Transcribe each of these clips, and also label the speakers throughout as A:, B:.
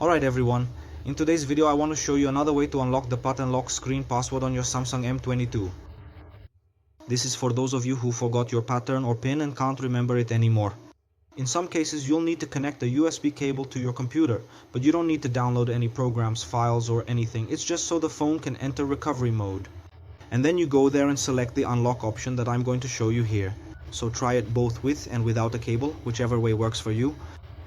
A: Alright everyone, in today's video I want to show you another way to unlock the pattern lock screen password on your Samsung M22. This is for those of you who forgot your pattern or pin and can't remember it anymore. In some cases you'll need to connect a USB cable to your computer, but you don't need to download any programs, files or anything. It's just so the phone can enter recovery mode. And then you go there and select the unlock option that I'm going to show you here. So try it both with and without a cable, whichever way works for you.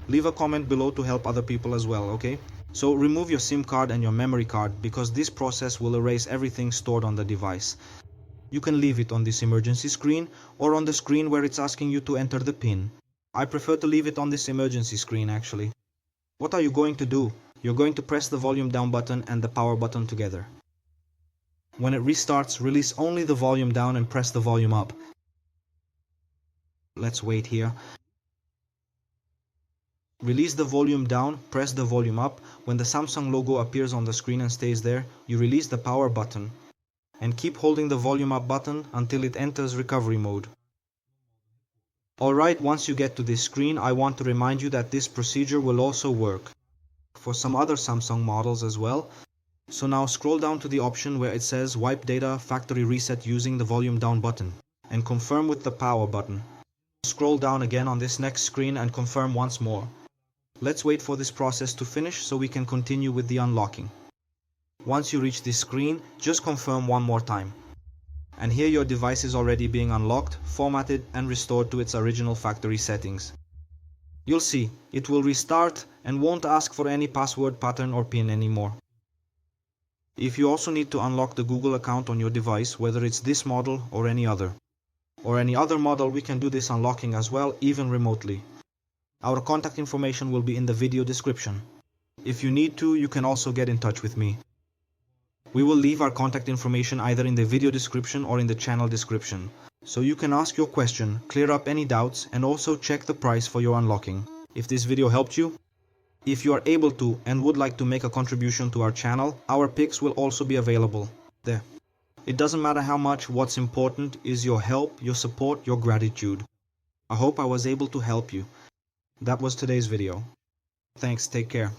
A: Leave a comment below to help other people as well, okay? So remove your SIM card and your memory card because this process will erase everything stored on the device. You can leave it on this emergency screen or on the screen where it's asking you to enter the PIN. I prefer to leave it on this emergency screen actually. What are you going to do? You're going to press the volume down button and the power button together. When it restarts, release only the volume down and press the volume up. Let's wait here. Release the volume down, press the volume up. When the Samsung logo appears on the screen and stays there, you release the power button. And keep holding the volume up button until it enters recovery mode. Alright, once you get to this screen, I want to remind you that this procedure will also work for some other Samsung models as well. So now scroll down to the option where it says wipe data factory reset using the volume down button and confirm with the power button. Scroll down again on this next screen and confirm once more. Let's wait for this process to finish so we can continue with the unlocking. Once you reach this screen, just confirm one more time. And here your device is already being unlocked, formatted and restored to its original factory settings. You'll see, it will restart and won't ask for any password, pattern or PIN anymore. If you also need to unlock the Google account on your device, whether it's this model or any other model, we can do this unlocking as well, even remotely. Our contact information will be in the video description. If you need to, you can also get in touch with me. We will leave our contact information either in the video description or in the channel description. So you can ask your question, clear up any doubts, and also check the price for your unlocking. If this video helped you, if you are able to and would like to make a contribution to our channel, our pics will also be available there. It doesn't matter how much, what's important is your help, your support, your gratitude. I hope I was able to help you. That was today's video. Thanks, take care.